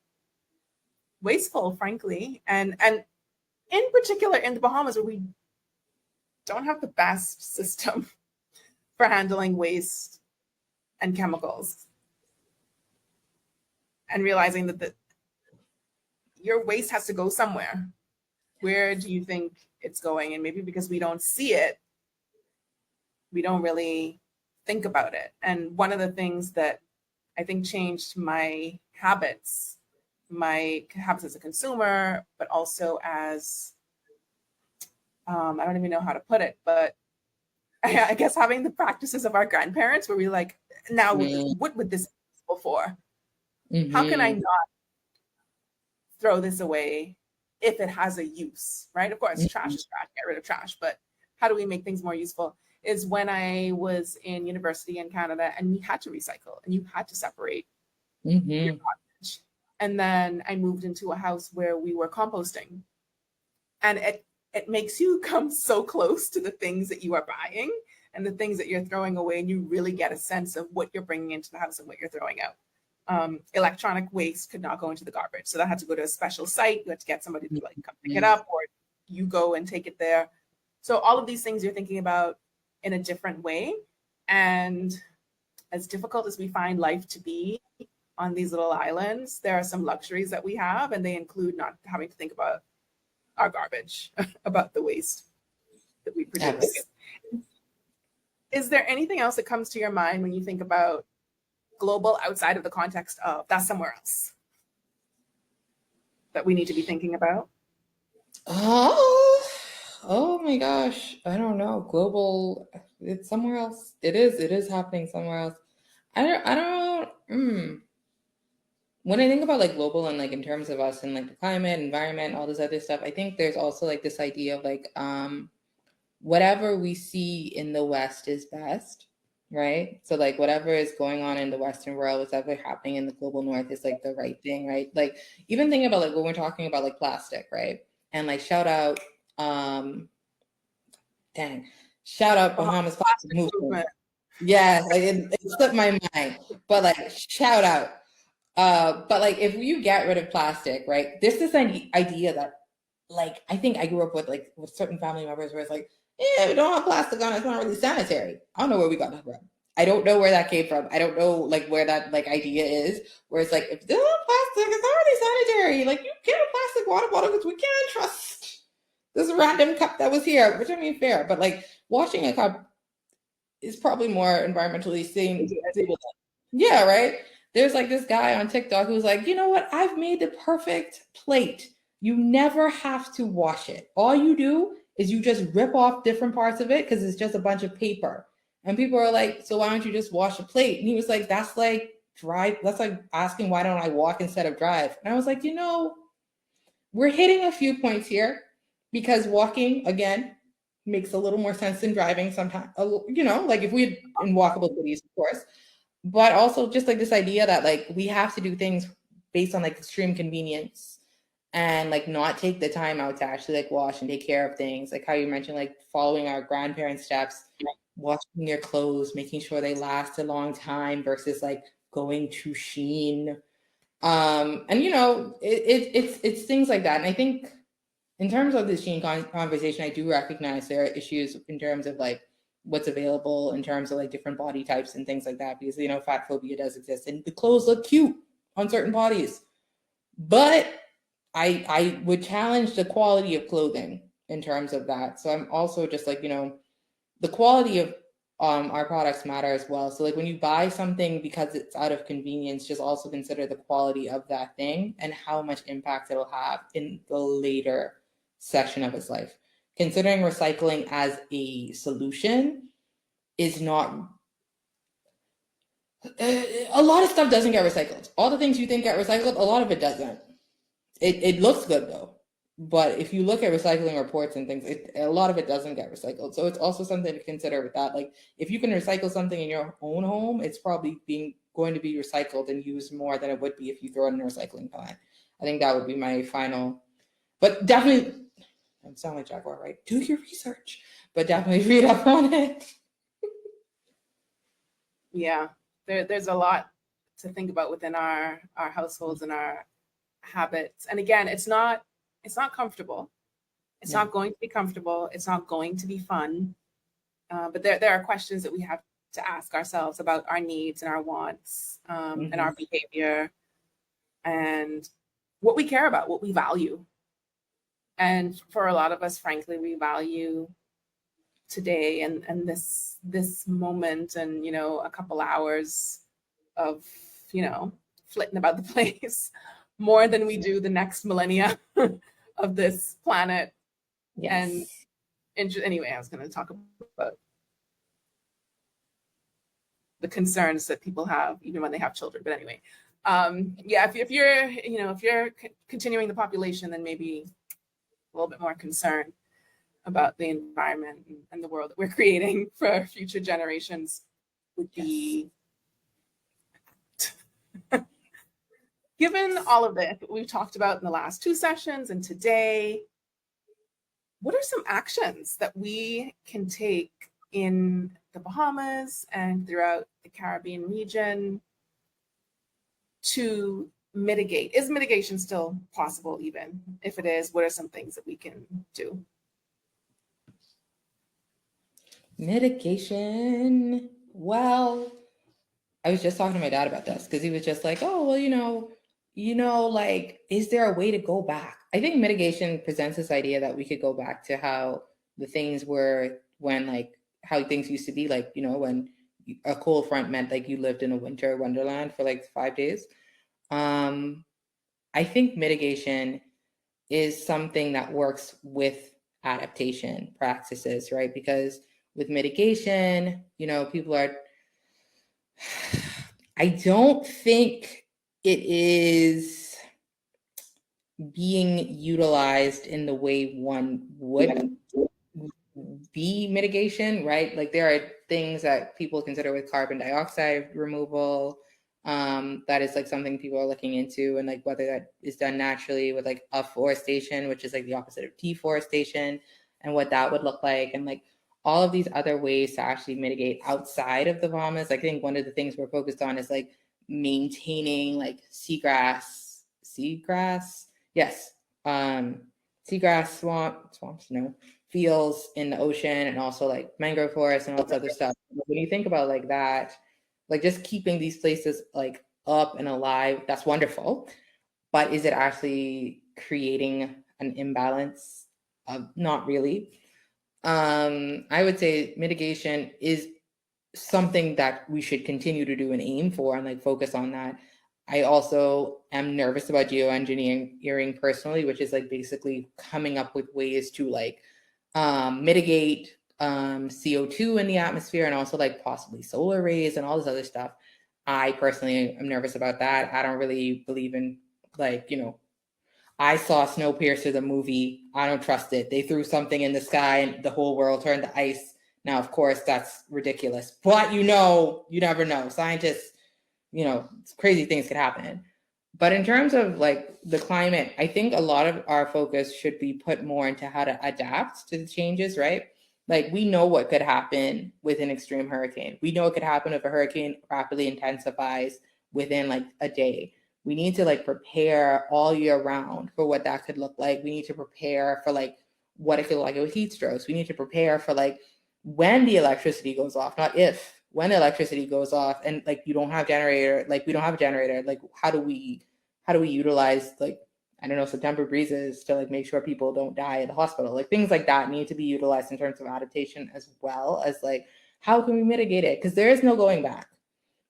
wasteful, frankly. And in particular in the Bahamas, where we don't have the best system for handling waste and chemicals, and realizing that your waste has to go somewhere. Where do you think it's going? And maybe because we don't see it, we don't really think about it. And one of the things that I think changed my habits as a consumer, but also as, I don't even know how to put it, but I guess having the practices of our grandparents where we like, now what would this be useful for? How can I not throw this away if it has a use, right? Of course, trash is trash, get rid of trash. But how do we make things more useful, is when I was in university in Canada and we had to recycle and you had to separate your garbage. And then I moved into a house where we were composting. And it makes you come so close to the things that you are buying and the things that you're throwing away, and you really get a sense of what you're bringing into the house and what you're throwing out. Electronic waste could not go into the garbage, so that had to go to a special site. You had to get somebody to like come pick it up, or you go and take it there. So all of these things you're thinking about in a different way. And as difficult as we find life to be on these little islands, there are some luxuries that we have, and they include not having to think about our garbage, about the waste that we produce. Yes. Is there anything else that comes to your mind when you think about global outside of the context of that's somewhere else that we need to be thinking about? Oh my gosh. I don't know. Global, it's somewhere else. It is happening somewhere else. I don't. When I think about like global and like in terms of us and like the climate, environment, all this other stuff, I think there's also like this idea of like whatever we see in the West is best, right? So like whatever is going on in the Western world, whatever happening in the global North is like the right thing, right? Like even thinking about like when we're talking about like plastic, right? And like shout out Bahamas Plastic Movement. Yeah, like it slipped my mind, but like shout out. But like if you get rid of plastic, right? There's this idea that like I think I grew up with like with certain family members where it's like, yeah, we don't have plastic on it, it's not really sanitary. I don't know where we got that from. I don't know where that came from. I don't know like where that like idea is, where it's like if there's no plastic, it's not really sanitary. Like you get a plastic water bottle because we can't trust this random cup that was here, which I mean fair, but like washing a cup is probably more environmentally sane. Yeah, right. There's like this guy on TikTok who's like, you know what? I've made the perfect plate. You never have to wash it. All you do is you just rip off different parts of it because it's just a bunch of paper. And people are like, so why don't you just wash a plate? And he was like, that's like drive. That's like asking why don't I walk instead of drive? And I was like, we're hitting a few points here because walking again makes a little more sense than driving sometimes. Like if we had in walkable cities, of course. But also just like this idea that like we have to do things based on like extreme convenience and like not take the time out to actually like wash and take care of things. Like how you mentioned, like following our grandparents' steps, washing their clothes, making sure they last a long time versus like going to Sheen. And it's things like that. And I think in terms of the Sheen conversation, I do recognize there are issues in terms of like what's available in terms of like different body types and things like that, because fat phobia does exist and the clothes look cute on certain bodies, but I would challenge the quality of clothing in terms of that. So I'm also just like the quality of our products matter as well. So like when you buy something because it's out of convenience, just also consider the quality of that thing and how much impact it'll have in the later section of its life. Considering recycling as a solution is not. A lot of stuff doesn't get recycled. All the things you think get recycled, a lot of it doesn't. It looks good though, but if you look at recycling reports and things, a lot of it doesn't get recycled. So it's also something to consider with that. Like if you can recycle something in your own home, it's probably going to be recycled and used more than it would be if you throw it in a recycling plant. I think that would be my final. But definitely. I sound like Jaguar, right? Do your research, but definitely read up on it. Yeah, there's a lot to think about within our households and our habits. And again, it's not comfortable. It's not going to be comfortable. It's not going to be fun. But there are questions that we have to ask ourselves about our needs and our wants and our behavior and what we care about, what we value. And for a lot of us, frankly, we value today and this moment and a couple hours of flitting about the place more than we do the next millennia of this planet. Yes. And anyway, I was going to talk about the concerns that people have even when they have children. But anyway, if you're continuing the population, then maybe a little bit more concern. about the environment and the world that we're creating for future generations would be, given all of this that we've talked about in the last 2 sessions and today, what are some actions that we can take in the Bahamas and throughout the Caribbean region to mitigate? Is mitigation still possible? Even if it is, what are some things that we can do? Mitigation. Well, I was just talking to my dad about this because he was just like, oh, well, like, is there a way to go back? I think mitigation presents this idea that we could go back to how the things were when, like, how things used to be, like, when a cold front meant like you lived in a winter wonderland for like 5 days. I think mitigation is something that works with adaptation practices, right? Because with mitigation, people are, I don't think it is being utilized in the way one would be mitigation, right? Like there are things that people consider with carbon dioxide removal, that is like something people are looking into, and like whether that is done naturally with like afforestation, which is like the opposite of deforestation, and what that would look like, and like all of these other ways to actually mitigate outside of the Bahamas. I think one of the things we're focused on is like maintaining like seagrass, yes, seagrass, swamps, fields in the ocean, and also like mangrove forests and all this other stuff. When you think about like that, like just keeping these places like up and alive, that's wonderful. But is it actually creating an imbalance? Not really. I would say mitigation is something that we should continue to do and aim for and like focus on that. I also am nervous about geoengineering personally, which is like basically coming up with ways to like mitigate CO2 in the atmosphere, and also like possibly solar rays and all this other stuff. I personally am nervous about that. I don't really believe in like, I saw Snowpiercer, the movie. I don't trust it. They threw something in the sky and the whole world turned to ice. Now, of course, that's ridiculous. But you never know. Scientists, crazy things could happen. But in terms of like the climate, I think a lot of our focus should be put more into how to adapt to the changes, right? Like we know what could happen with an extreme hurricane. We know it could happen if a hurricane rapidly intensifies within like a day. We need to like prepare all year round for what that could look like. We need to prepare for like what it could look like with heat strokes. We need to prepare for like when the electricity goes off, not if, when the electricity goes off, and like you don't have generator, like we don't have a generator, like how do we utilize like, I don't know, September breezes to like make sure people don't die at the hospital? Like things like that need to be utilized in terms of adaptation, as well as like how can we mitigate it? Because there is no going back.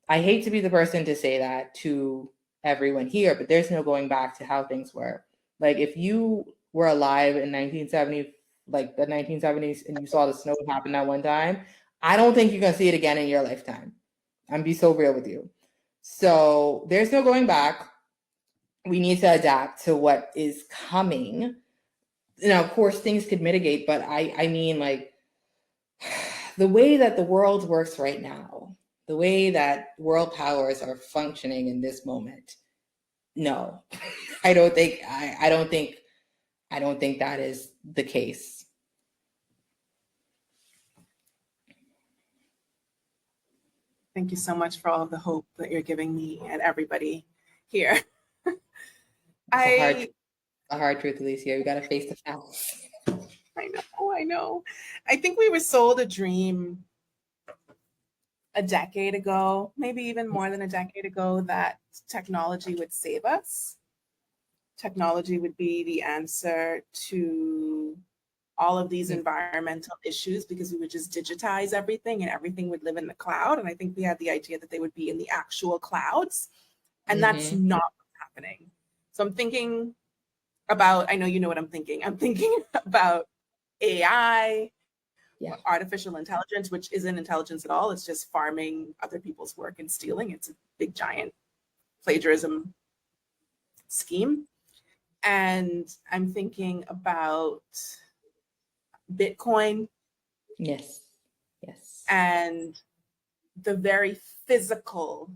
I hate to be the person to say that to everyone here, but there's no going back to how things were. Like if you were alive in 1970, like the 1970s, and you saw the snow happen that one time, I don't think you're gonna see it again in your lifetime. I'm be so real with you. So there's no going back. We need to adapt to what is coming. Now, of course, things could mitigate, but I mean, like the way that the world works right now, the way that world powers are functioning in this moment, no, I don't think that is the case. Thank you so much for all of the hope that you're giving me and everybody here. It's a hard truth, Alicia. We got to face the facts. I know. I think we were sold a dream a decade ago, maybe even more than a decade ago, that technology would save us. Technology would be the answer to all of these environmental issues because we would just digitize everything and everything would live in the cloud. And I think we had the idea that they would be in the actual clouds. And that's not what's happening. So I'm thinking about, I know you know what I'm thinking. I'm thinking about AI, artificial intelligence, which isn't intelligence at all. It's just farming other people's work and stealing. It's a big, giant plagiarism scheme. And I'm thinking about Bitcoin, Yes. Yes. and the very physical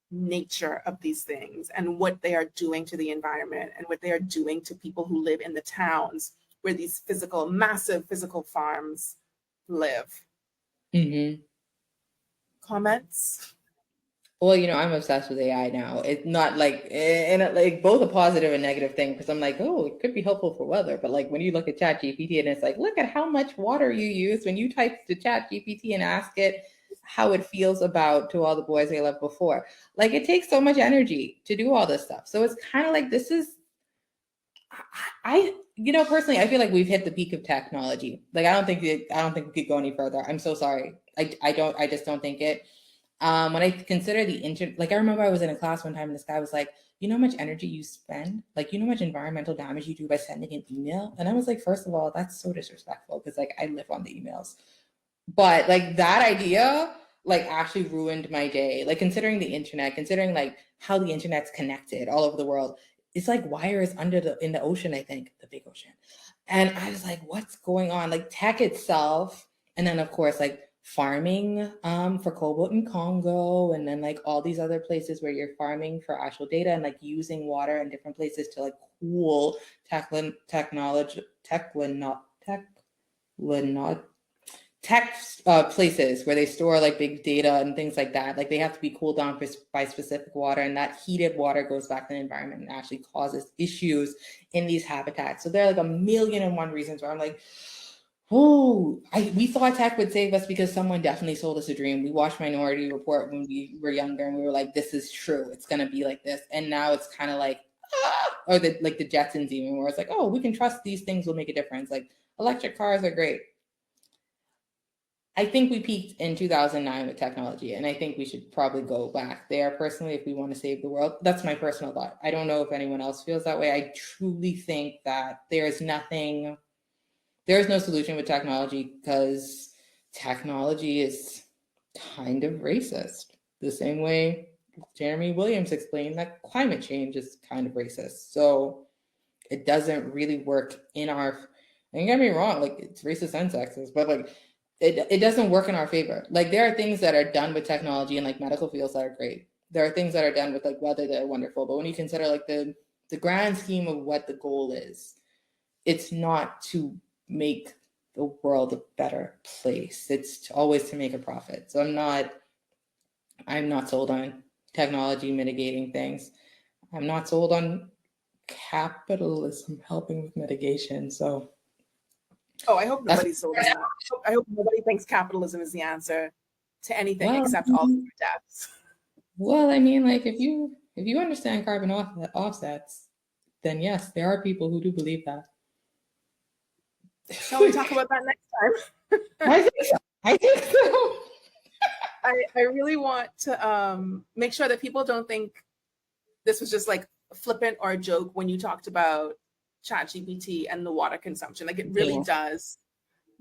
nature of these things and what they are doing to the environment and what they are doing to people who live in the towns where these physical, massive physical farms live. Mm-hmm. Comments? Well, I'm obsessed with AI now. It's not like, and like both a positive and negative thing, because I'm like, oh, it could be helpful for weather. But like when you look at Chat GPT and it's like, look at how much water you use when you type to Chat GPT and ask it how it feels about To All the Boys I Loved Before. Like it takes so much energy to do all this stuff. So it's kind of like this is, personally, I feel like we've hit the peak of technology. Like I don't think we could go any further. I'm so sorry. I just don't think it. When I consider the internet, like I remember I was in a class one time and this guy was like, you know how much energy you spend? Like, you know how much environmental damage you do by sending an email? And I was like, first of all, that's so disrespectful because like I live on the emails. But like that idea, like actually ruined my day. Like considering the internet, considering like how the internet's connected all over the world. It's like wires in the ocean, I think, the big ocean. And I was like, what's going on? Like tech itself. And then of course, like farming for cobalt in Congo, and then like all these other places where you're farming for actual data and like using water in different places to like cool tech places where they store like big data and things like that. Like they have to be cooled down by specific water, and that heated water goes back to the environment and actually causes issues in these habitats. So there are like a million and one reasons where I'm like, oh, we thought tech would save us because someone definitely sold us a dream. We watched Minority Report when we were younger, and we were like, this is true. It's gonna be like this. And now it's kind of like, or the Jetsons even, where it's like, oh, we can trust these things will make a difference. Like electric cars are great. I think we peaked in 2009 with technology, and I think we should probably go back there personally if we want to save the world. That's my personal thought. I don't know if anyone else feels that way. I truly think that there is no solution with technology because technology is kind of racist. The same way Jeremy Williams explained that climate change is kind of racist. So it doesn't really work in our, don't get me wrong, like it's racist and sexist, but like it doesn't work in our favor. Like there are things that are done with technology and like medical fields that are great. There are things that are done with like weather that are wonderful. But when you consider like the grand scheme of what the goal is, it's not to make the world a better place. It's always to make a profit. So I'm not sold on technology mitigating things. I'm not sold on capitalism helping with mitigation. So I hope nobody's sold on that. I hope nobody thinks capitalism is the answer to anything except all of your deaths. Well, I mean, like if you understand carbon offsets, then yes, there are people who do believe that. Shall we talk about that next time? I think so. I really want to make sure that people don't think this was just like flippant or a joke when you talked about ChatGPT and the water consumption. Like it really does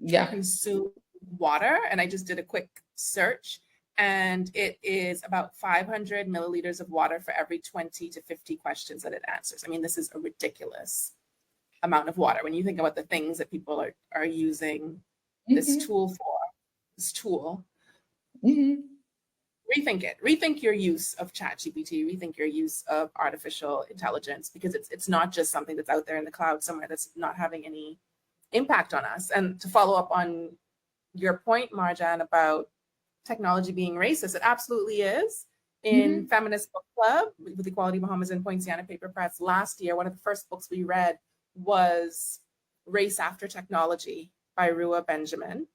consume water. And I just did a quick search, and it is about 500 milliliters of water for every 20 to 50 questions that it answers. I mean, this is a ridiculous amount of water when you think about the things that people are using this tool for. This tool. Rethink it. Rethink your use of ChatGPT. Rethink your use of artificial intelligence, because it's not just something that's out there in the cloud somewhere that's not having any impact on us. And to follow up on your point, Marjan, about technology being racist, it absolutely is. In Feminist Book Club with Equality Bahamas and Poinciana Paper Press last year, one of the first books we read was Race After Technology by Rua Benjamin.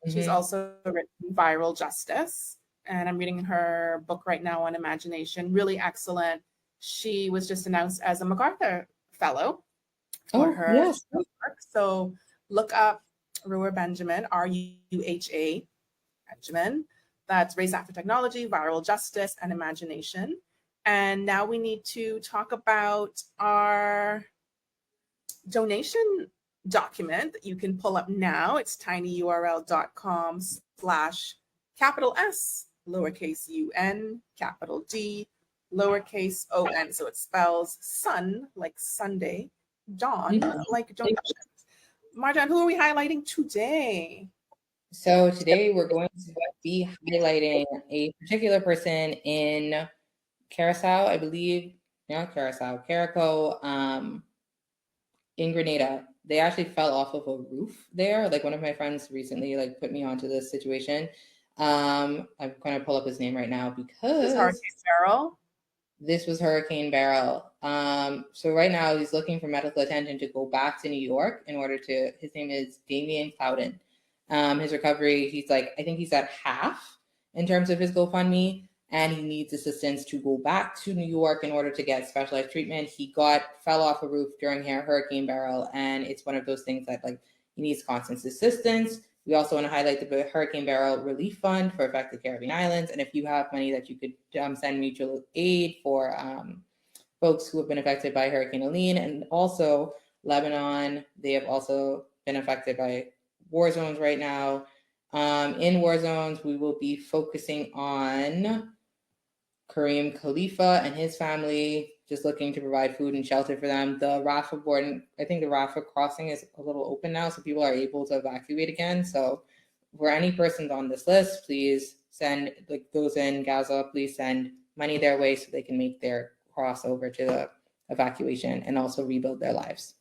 She's also written Viral Justice, and I'm reading her book right now on imagination. Really excellent. She was just announced as a MacArthur Fellow for her work. So look up Rua Benjamin, Ruha Benjamin. That's Race After Technology, Viral Justice, and Imagination. And now we need to talk about our donation document that you can pull up now. It's tinyurl.com/S, lowercase un, capital D, lowercase on. So it spells sun like Sunday, dawn like donation. Marjan, who are we highlighting today? So today we're going to be highlighting a particular person in Curacao, I believe, not Curacao, Caraco, in Grenada. They actually fell off of a roof there. Like one of my friends recently like put me onto this situation. I'm going to pull up his name right now because Hurricane Beryl. this was Hurricane Beryl. So right now he's looking for medical attention to go back to New York in order to, his name is Damian Clouden. His recovery, he's like, I think he's at half in terms of his GoFundMe, and he needs assistance to go back to New York in order to get specialized treatment. He fell off a roof during Hurricane Beryl, and it's one of those things that like he needs constant assistance. We also want to highlight the Hurricane Beryl Relief Fund for affected Caribbean islands. And if you have money that you could send mutual aid for folks who have been affected by Hurricane Helene, and also Lebanon, they have also been affected by war zones right now. In war zones, we will be focusing on Kareem Khalifa and his family, just looking to provide food and shelter for them. The Rafah board, I think the Rafah crossing is a little open now, so people are able to evacuate again. So for any persons on this list, please send, like those in Gaza, please send money their way so they can make their crossover to the evacuation and also rebuild their lives.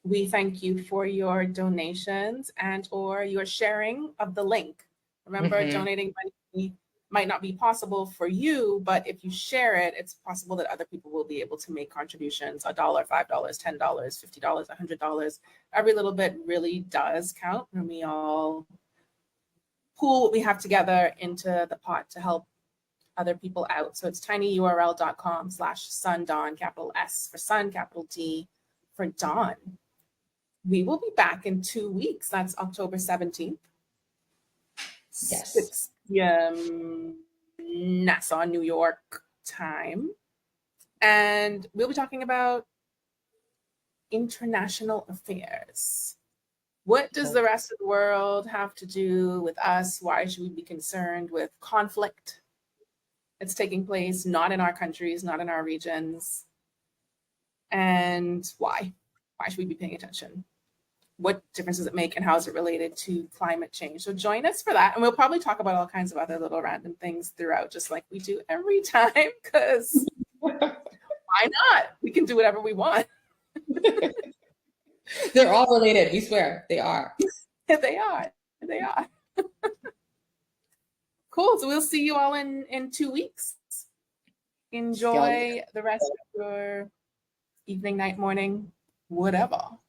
We thank you for your donations and or your sharing of the link. Remember, donating money might not be possible for you, but if you share it, it's possible that other people will be able to make contributions, $1, $5, $10, $50, $100. Every little bit really does count, and we all pool what we have together into the pot to help other people out. So it's tinyurl.com/sundawn, capital S for sun, capital D for Dawn. We will be back in 2 weeks. That's October 17th. Yes. 6 p.m. Nassau, New York time. And we'll be talking about international affairs. What does the rest of the world have to do with us? Why should we be concerned with conflict that's taking place, not in our countries, not in our regions? And why? Why should we be paying attention? What difference does it make, and how is it related to climate change? So join us for that. And we'll probably talk about all kinds of other little random things throughout, just like we do every time, because why not? We can do whatever we want. They're all related, we swear, they are. They are. They are. Cool. So we'll see you all in 2 weeks. Enjoy the rest of your evening, night, morning, whatever.